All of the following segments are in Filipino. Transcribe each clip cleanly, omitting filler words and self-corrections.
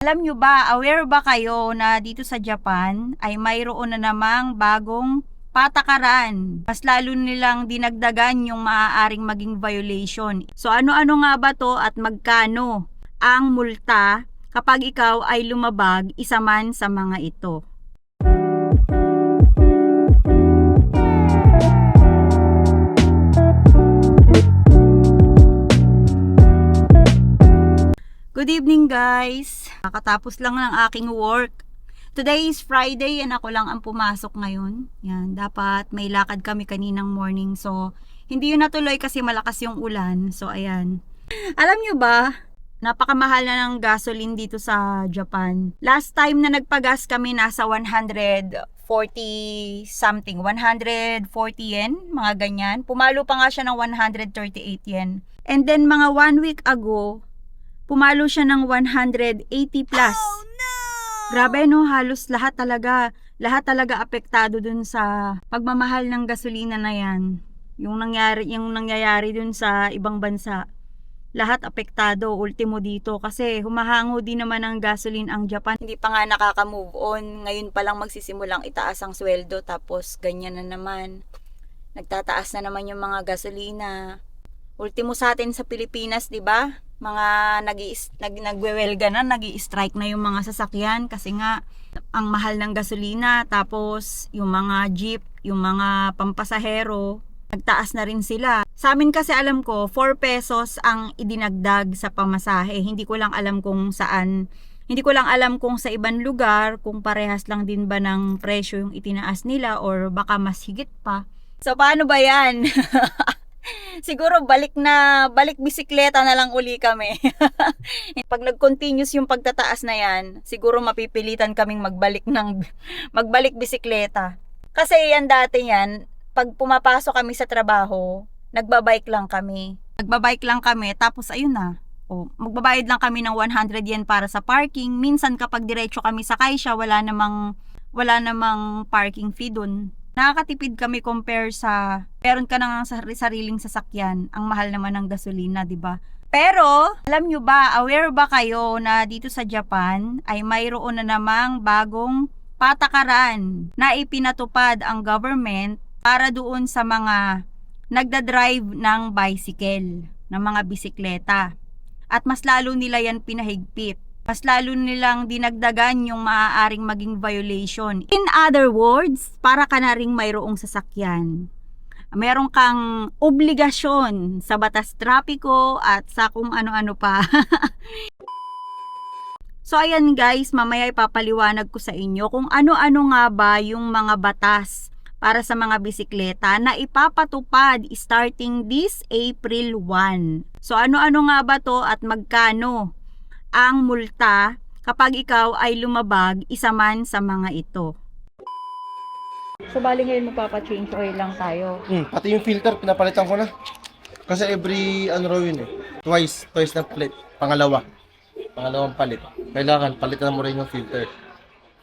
Alam nyo ba, aware ba kayo na dito sa Japan ay mayroon na namang bagong patakaran? Mas lalo nilang dinagdagan yung maaaring maging violation. So ano-ano nga ba to at magkano ang multa kapag ikaw ay lumabag isa man sa mga ito? Good evening guys! Nakatapos lang ng aking work. Today is Friday and ako lang ang pumasok ngayon. Yan, dapat may lakad kami kaninang morning. So, hindi yun natuloy kasi malakas yung ulan. So, ayan. Alam nyo ba, napakamahal na ng gasoline dito sa Japan. Last time na nagpagas kami nasa 140 something, 140 yen, mga ganyan. Pumalo pa nga siya ng 138 yen. And then mga 1 week ago, pumalo siya ng 180 plus. Oh, no! Grabe no, halos lahat talaga apektado dun sa pagmamahal ng gasolina na yan. Yung nangyayari dun sa ibang bansa. Lahat apektado, ultimo dito kasi humahango din naman ang gasoline ang Japan. Hindi pa nga nakaka-move on. Ngayon pa lang magsisimulang itaas ang sweldo tapos ganyan na naman. Nagtataas na naman yung mga gasolina. Ultimo sa atin sa Pilipinas, 'di ba? Mga nagwewelga na, nag-i-strike na yung mga sasakyan kasi nga ang mahal ng gasolina, tapos yung mga jeep, yung mga pampasahero, nagtaas na rin sila. Sa amin kasi alam ko, 4 pesos ang idinagdag sa pamasahe. Hindi ko lang alam kung saan, hindi ko lang alam kung sa ibang lugar, kung parehas lang din ba ng presyo yung itinaas nila or baka mas higit pa. So paano ba yan? Siguro balik bisikleta na lang uli kami. Pag nag-continuous yung pagtataas na yan, siguro mapipilitan kaming magbalik bisikleta. Kasi yan dati yan, pag pumapasok kami sa trabaho, nagbabike lang kami. Tapos ayun na. Magbabayad lang kami ng 100 yen para sa parking. Minsan kapag diretso kami sa Kaisha, wala namang parking fee dun. Nakakatipid kami compare sa meron ka nang sariling sasakyan. Ang mahal naman ng gasolina, 'di ba? Pero, alam nyo ba, aware ba kayo na dito sa Japan ay mayroon na namang bagong patakaran na ipinatupad ang government para doon sa mga nagdadrive ng bicycle, ng mga bisikleta. At mas lalo nila yan pinahigpit. Mas lalo nilang dinagdagan yung maaaring maging violation. In other words, para ka na ring mayroong sasakyan. Meron kang obligasyon sa batas trapiko at sa kung ano-ano pa. So ayan guys, mamaya ipapaliwanag ko sa inyo kung ano-ano nga ba yung mga batas para sa mga bisikleta na ipapatupad starting this April 1. So ano-ano nga ba to at magkano ang multa kapag ikaw ay lumabag isa man sa mga ito? So bali ngayon magpapa-change oil lang tayo. Pati yung filter pinapalitan ko na. Kasi every raw yun Twice na palit. Pangalawang palit. Kailangan palitan mo rin yung filter.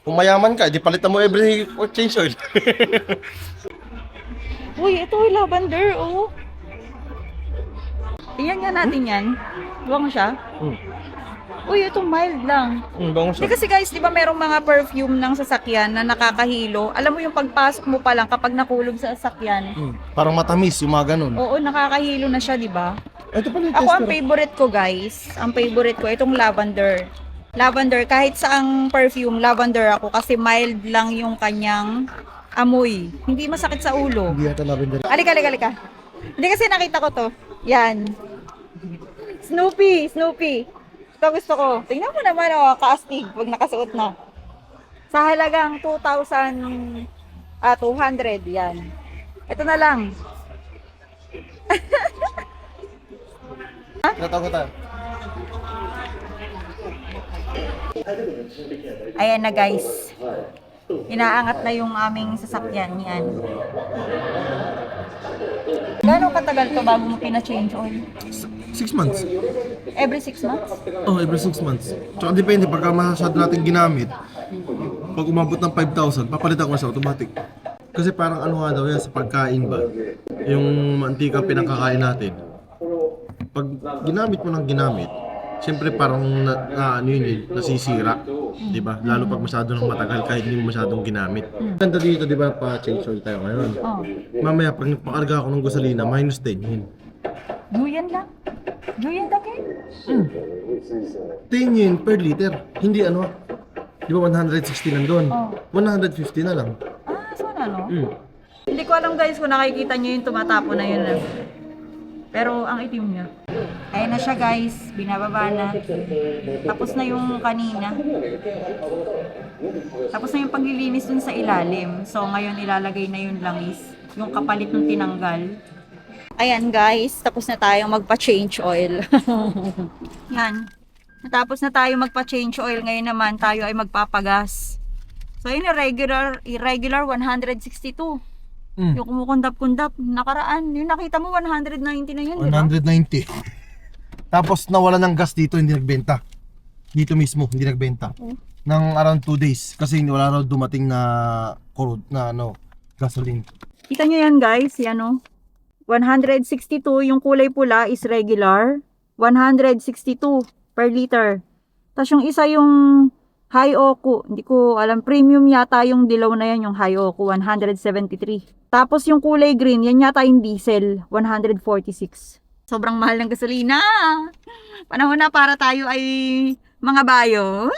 Kung mayaman ka, di palitan mo every change oil. Uy, ito yung lavender, oh. Tingnan nga natin yan. Buwang siya. Uy, ito mild lang. Bango siya. Kasi guys, di ba merong mga perfume ng sasakyan na nakakahilo? Alam mo yung pagpasok mo pa lang kapag nakulog sa sasakyan. Parang matamis yung mga ganun. Oo, nakakahilo na siya, di ba? Ito pala yung Ako ang tester. favorite ko guys. Ang favorite ko itong lavender. Lavender, kahit saang perfume, lavender ako kasi mild lang yung kanyang amoy. Hindi masakit sa ulo. Hindi yata lavender. Alika. Hindi kasi nakita ko to. Yan. Snoopy. Ito gusto ko. Tingnan mo naman, kaastig pag nakasuot na. Sa halagang 200 yan. Ito na lang. Natawag ko tayo. Ayan na guys. Inaangat na yung aming sasakyan yan. Gano'ng katagal to bago mo pina-change oil? 6 months. Every 6 months? Oh, every 6 months. Tsaka depende, pagka masyado natin ginamit, pag umabot ng 5,000, papalitan ko na siya automatic. Kasi parang nga daw yan sa pagkain ba? Yung mantika pinakakain natin. Pag ginamit mo ng ginamit, Siyempre parang ano yun eh, nasisira. Di ba? Lalo pag masyado nang matagal kahit hindi mo masyadong ginamit. Ganda dito, di ba? Pa-change oil tayo ngayon. Oh. Mamaya, pag nagpakarga ako ng gasolina, minus 10 yun. Duyan lang. Duyan lang eh. 10 yun per liter. Hindi ano, di ba 160 lang doon? Oh. 150 na lang. Ah, so ano? Mm. Hindi ko alam guys kung nakikita nyo yung tumatapo na yun. Pero ang itim niya. Ayan na siya guys. Binababa na. Tapos na yung kanina. Tapos na yung paglilinis dun sa ilalim. So ngayon ilalagay na yung langis. Yung kapalit ng tinanggal. Ayan guys. Tapos na tayong magpa-change oil. Yan. Natapos na tayo magpa-change oil. Ngayon naman tayo ay magpapagas. So yun irregular 162. Yung kumukundap-kundap, nakaraan, yung nakita mo 190 na yun, di ba? 190. Tapos nawala ng gas dito, hindi nagbenta. Dito mismo, hindi nagbenta. Nang around 2 days. Kasi wala raw dumating na gasoline. Kita nyo yan guys, yan o. 162, yung kulay pula is regular. 162 per liter. Tapos yung isa yung Hyoku, hindi ko alam, premium yata yung dilaw na yan, yung Hyoku, 173. Tapos yung kulay green, yan yata yung diesel, 146. Sobrang mahal ng gasolina. Panahon na para tayo ay mga bayo.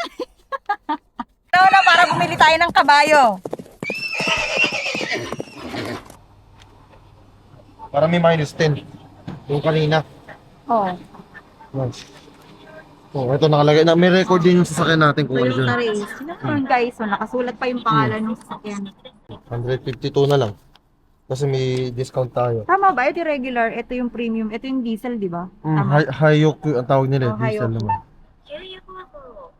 Panahon na para bumili tayo ng kabayo. Para may minus 10. Yung kanina. Oh. Nice. Oh, ito nakalagay na. May record din yung sasakyan natin kung ano Toyota yun. Race. Sino naman guys, so nakasulat pa yung pangalan ng sasakyan. 152 na lang. Kasi may discount tayo. Tama ba? Ito yung regular, ito yung premium, ito yung diesel, di ba? Tama. Hyoku ang tawag nila, Oh, diesel Hyoku. naman.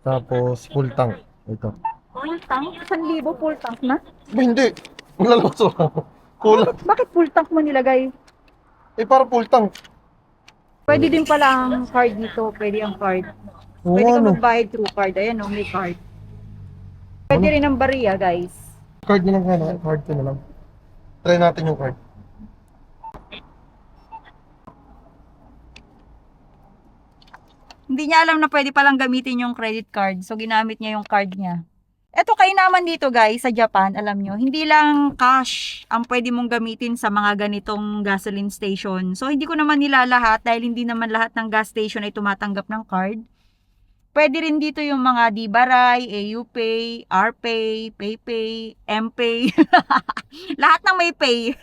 Tapos full tank. Ito. Full tank? 1,000 full tank na? Ba, hindi. Malalabas ako. Kulang. Bakit full tank mo nilagay? Eh, para full tank. Pwede din pala ang card dito, pwede ang card. Oo, Pwede ka ano. magbayad through card, ayan o, may card. Pwede rin ang bariya guys. Card na lang ka card ko na lang. Try natin yung card. Hindi niya alam na pwede palang gamitin yung credit card, so ginamit niya yung card niya. Eto kayo naman dito guys, sa Japan, alam nyo, hindi lang cash ang pwede mong gamitin sa mga ganitong gasoline station. So hindi ko naman nila lahat dahil hindi naman lahat ng gas station ay tumatanggap ng card. Pwede rin dito yung mga D-Baray, AUPay, RPay, PayPay, MPay. Lahat ng may pay.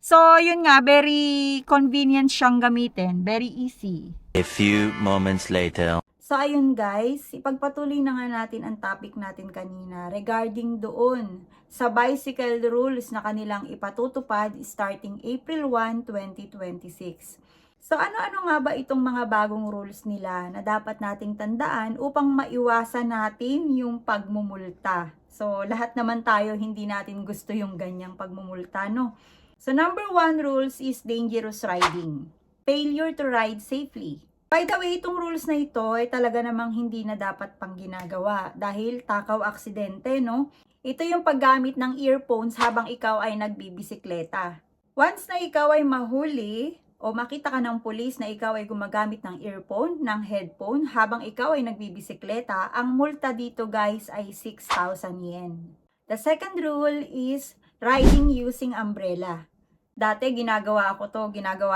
So yun nga, very convenient siyang gamitin. Very easy. A few moments later. So ayun guys, ipagpatuloy na nga natin ang topic natin kanina regarding doon sa bicycle rules na kanilang ipatutupad starting April 1, 2026. So ano-ano nga ba itong mga bagong rules nila na dapat nating tandaan upang maiwasan natin yung pagmumulta? So lahat naman tayo hindi natin gusto yung ganyang pagmumulta, no? So number 1 rules is dangerous riding. Failure to ride safely. By the way, itong rules na ito ay talaga namang hindi na dapat pang ginagawa dahil takaw aksidente, no? Ito yung paggamit ng earphones habang ikaw ay nagbibisikleta. Once na ikaw ay mahuli o makita ka ng pulis na ikaw ay gumagamit ng earphone, ng headphone habang ikaw ay nagbibisikleta, ang multa dito guys ay 6,000 yen. The second rule is riding using umbrella. Dati ginagawa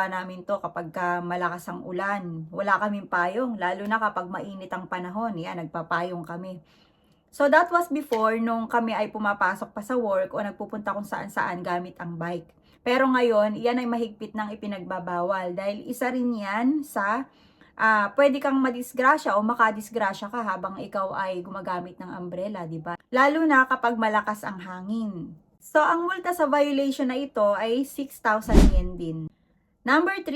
namin to kapag malakas ang ulan. Wala kaming payong, lalo na kapag mainit ang panahon. Yan, nagpapayong kami. So that was before nung kami ay pumapasok pa sa work o nagpupunta kung saan-saan gamit ang bike. Pero ngayon, yan ay mahigpit ng ipinagbabawal dahil isa rin yan sa pwede kang madisgrasya o makadisgrasya ka habang ikaw ay gumagamit ng umbrella, di ba? Lalo na kapag malakas ang hangin. So, ang multa sa violation na ito ay 6,000 yen din. Number 3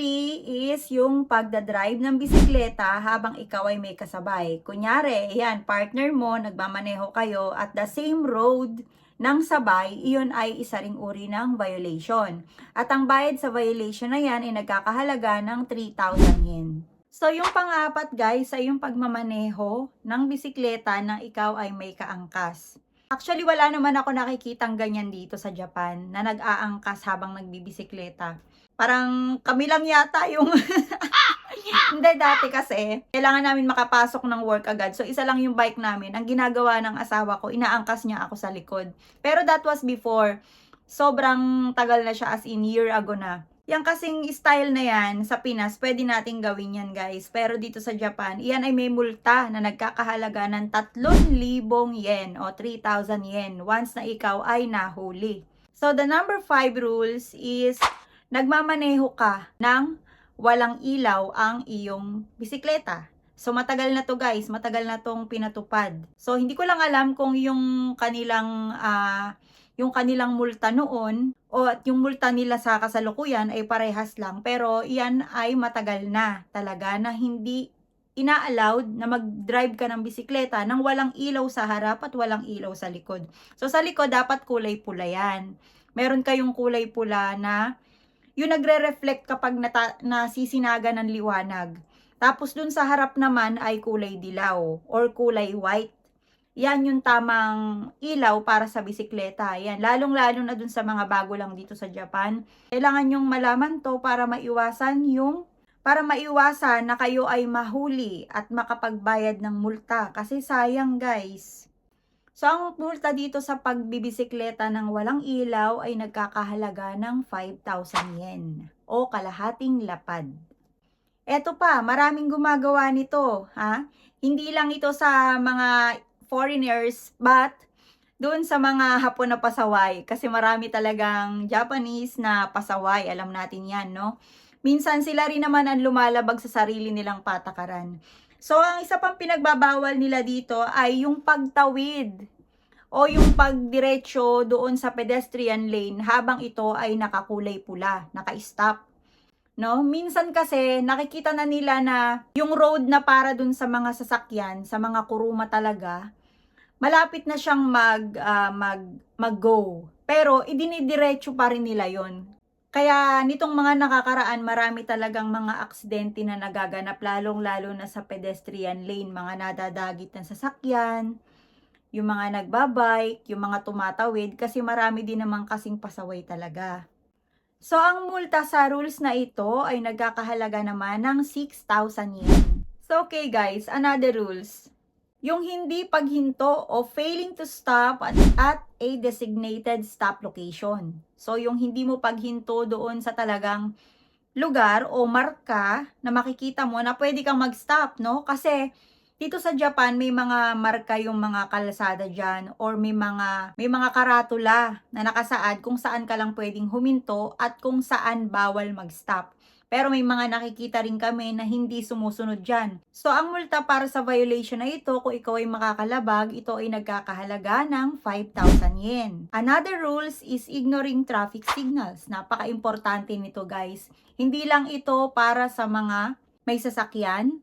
is yung pagdadrive ng bisikleta habang ikaw ay may kasabay. Kunyari, yan, partner mo, nagmamaneho kayo at the same road ng sabay, iyon ay isa ring uri ng violation. At ang bayad sa violation na yan ay nagkakahalaga ng 3,000 yen. So, yung pang-apat guys ay yung pagmamaneho ng bisikleta nang ikaw ay may kaangkas. Actually, wala naman ako nakikitang ganyan dito sa Japan na nag-aangkas habang nagbibisikleta. Parang kami lang yata yung hindi, dati kasi kailangan namin makapasok ng work agad. So isa lang yung bike namin. Ang ginagawa ng asawa ko, inaangkas niya ako sa likod. Pero that was before. Sobrang tagal na siya, as in year ago na. Yang kasing style na yan sa Pinas, pwede nating gawin yan guys. Pero dito sa Japan, iyan ay may multa na nagkakahalaga ng 3,000 yen o 3,000 yen once na ikaw ay nahuli. So the number 5 rules is nagmamaneho ka ng walang ilaw ang iyong bisikleta. So matagal na to guys, matagal na tong pinatupad. So hindi ko lang alam kung yung kanilang multa noon o at yung multa nila sa kasalukuyan ay parehas lang, pero iyan ay matagal na talaga na hindi ina-allowed na mag-drive ka ng bisikleta nang walang ilaw sa harap at walang ilaw sa likod. So sa likod dapat kulay pula yan. Meron kayong kulay pula na yung nagre-reflect kapag nasisinaga ng liwanag. Tapos dun sa harap naman ay kulay dilaw or kulay white. Yan yung tamang ilaw para sa bisikleta. Yan, lalong-lalo na dun sa mga bago lang dito sa Japan. Kailangan yung malaman to para maiwasan na kayo ay mahuli at makapagbayad ng multa. Kasi sayang guys. So ang multa dito sa pagbibisikleta ng walang ilaw ay nagkakahalaga ng 5,000 yen o kalahating lapad. Eto pa, maraming gumagawa nito, ha? Hindi lang ito sa mga foreigners, but doon sa mga Hapon na pasaway. Kasi marami talagang Japanese na pasaway. Alam natin yan, no? Minsan sila rin naman ang lumalabag sa sarili nilang patakaran. So, ang isa pang pinagbabawal nila dito ay yung pagtawid o yung pagdiretso doon sa pedestrian lane habang ito ay nakakulay pula, naka-stop. No? Minsan kasi nakikita na nila na yung road na para dun sa mga sasakyan, sa mga kuruma talaga, malapit na siyang mag-go. Pero idinidiretso pa rin nila yon. Kaya nitong mga nakakaraan, marami talagang mga aksidente na nagaganap, lalong-lalo na sa pedestrian lane, mga nadadagit ng sasakyan, yung mga nagbabike, yung mga tumatawid, kasi marami din naman kasing pasaway talaga. So, ang multa sa rules na ito ay nagkakahalaga naman ng 6,000 yen. So, okay guys, another rules. Yung hindi paghinto o failing to stop at a designated stop location. So, yung hindi mo paghinto doon sa talagang lugar o marka na makikita mo na pwede kang mag-stop, no? Kasi dito sa Japan, may mga marka yung mga kalsada dyan or may mga karatula na nakasaad kung saan ka lang pwedeng huminto at kung saan bawal mag-stop. Pero may mga nakikita rin kami na hindi sumusunod dyan. So, ang multa para sa violation na ito, kung ikaw ay makakalabag, ito ay nagkakahalaga ng 5,000 yen. Another rules is ignoring traffic signals. Napaka-importante nito guys. Hindi lang ito para sa mga may sasakyan,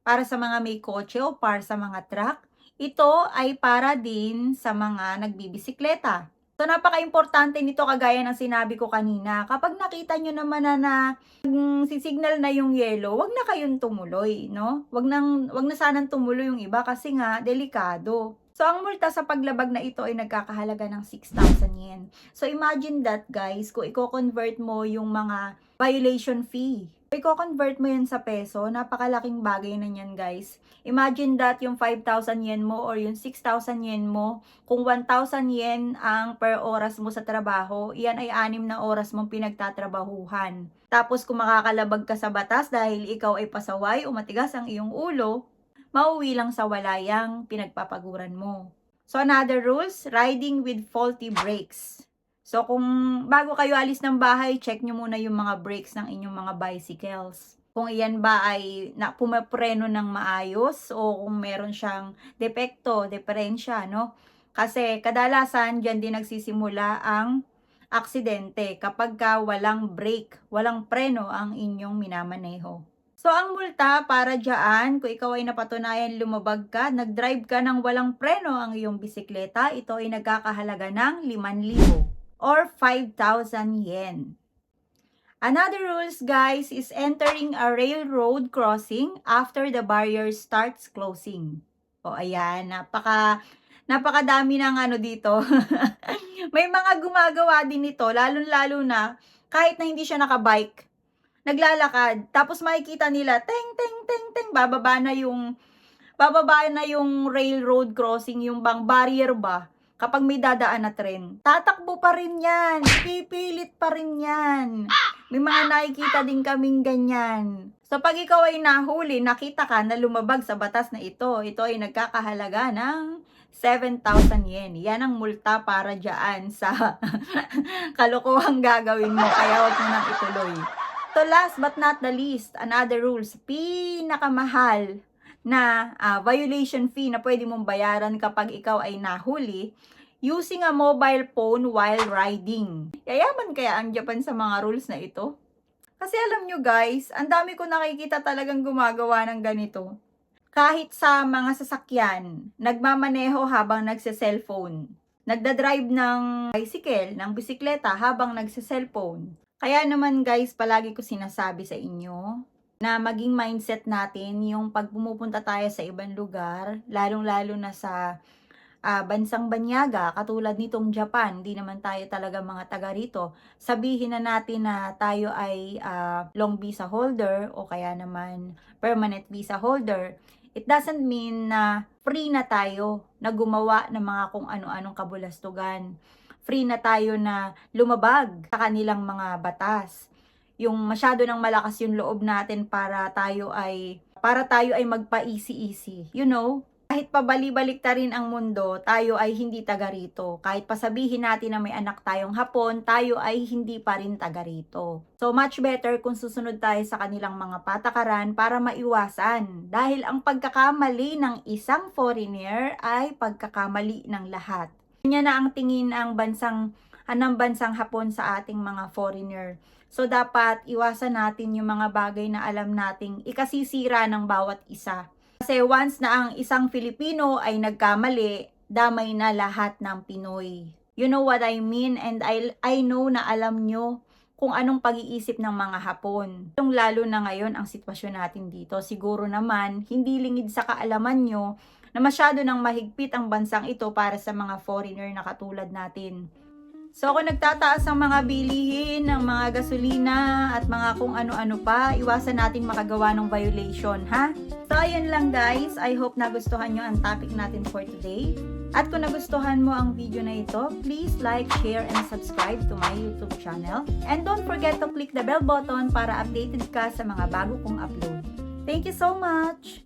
para sa mga may kotse o para sa mga truck. Ito ay para din sa mga nagbibisikleta. So, napaka-importante nito kagaya ng sinabi ko kanina. Kapag nakita nyo naman na sisignal na yung yellow, wag na kayong tumuloy, no? Wag na sanang tumuloy yung iba kasi nga, delikado. So, ang multa sa paglabag na ito ay nagkakahalaga ng 6,000 yen. So, imagine that guys, kung i-convert mo yung mga violation fee. I-convert mo yan sa peso, napakalaking bagay na yan guys. Imagine that yung 5,000 yen mo or yung 6,000 yen mo, kung 1,000 yen ang per oras mo sa trabaho, iyan ay 6 na oras mong pinagtatrabahuhan. Tapos kung makakalabag ka sa batas dahil ikaw ay pasaway o matigas ang iyong ulo, mauwi lang sa walayang pinagpapaguran mo. So another rules, riding with faulty brakes. So, kung bago kayo alis ng bahay, check nyo muna yung mga brakes ng inyong mga bicycles. Kung iyan ba ay pumapreno ng maayos o kung meron siyang depekto, diferensya, no? Kasi kadalasan dyan din nagsisimula ang aksidente kapag ka walang brake, walang preno ang inyong minamaneho. So, ang multa para dyan, kung ikaw ay napatunayan lumabag ka, nag-drive ka ng walang preno ang iyong bisikleta, ito ay nagkakahalaga ng 5,000. Or 5,000 yen. Another rules guys is entering a railroad crossing after the barrier starts closing. O ayan, napakadami ng ano dito. May mga gumagawa din ito, lalo-lalo na kahit na hindi siya nakabike, naglalakad, tapos makikita nila, teng, teng, teng, teng, bababa na yung railroad crossing, yung bang barrier ba, kapag may dadaan na tren. Tatakbo pa rin yan, pipilit pa rin yan. May mga nakikita din kaming ganyan. So pag ikaw ay nahuli, nakita ka na lumabag sa batas na ito ay nagkakahalaga ng 7,000 yen. Yan ang multa para dyan sa kalokohang gagawin mo, kaya huwag mo nang ituloy. So last but not the least, another rules, pinakamahal na violation fee na pwede mong bayaran kapag ikaw ay nahuli, using a mobile phone while riding. Yayaman kaya ang Japan sa mga rules na ito? Kasi alam nyo guys, ang dami ko nakikita talagang gumagawa ng ganito. Kahit sa mga sasakyan, nagmamaneho habang nagse-cellphone. Nagdadrive ng bicycle, ng bisikleta habang nagse-cellphone. Kaya naman guys, palagi ko sinasabi sa inyo na maging mindset natin yung pag pumupunta tayo sa ibang lugar, lalong-lalo na sa bansang banyaga, katulad nitong Japan, di naman tayo talaga mga taga rito. Sabihin na natin na tayo ay long visa holder o kaya naman permanent visa holder. It doesn't mean na free na tayo na gumawa ng mga kung ano-anong kabulastugan. Free na tayo na lumabag sa kanilang mga batas. Yung masyado nang malakas yung loob natin para tayo ay magpa-easy-easy. You know? Kahit pabali-balik ta rin ang mundo, tayo ay hindi taga rito. Kahit pasabihin natin na may anak tayong Hapon, tayo ay hindi pa rin taga rito. So much better kung susunod tayo sa kanilang mga patakaran para maiwasan. Dahil ang pagkakamali ng isang foreigner ay pagkakamali ng lahat. Yan na ang tingin ng bansang Hapon sa ating mga foreigner. So dapat iwasan natin yung mga bagay na alam nating ikasisira ng bawat isa. Kasi once na ang isang Filipino ay nagkamali, damay na lahat ng Pinoy. You know what I mean? And I know na alam nyo kung anong pag-iisip ng mga Hapon. Lalo na ngayon ang sitwasyon natin dito. Siguro naman, hindi lingid sa kaalaman nyo na masyado nang mahigpit ang bansang ito para sa mga foreigner na katulad natin. So kung nagtataas ang mga bilihin, ng mga gasolina at mga kung ano-ano pa, iwasan natin makagawa ng violation, ha? So ayun lang guys, I hope nagustuhan nyo ang topic natin for today. At kung nagustuhan mo ang video na ito, please like, share, and subscribe to my YouTube channel. And don't forget to click the bell button para updated ka sa mga bago kong upload. Thank you so much!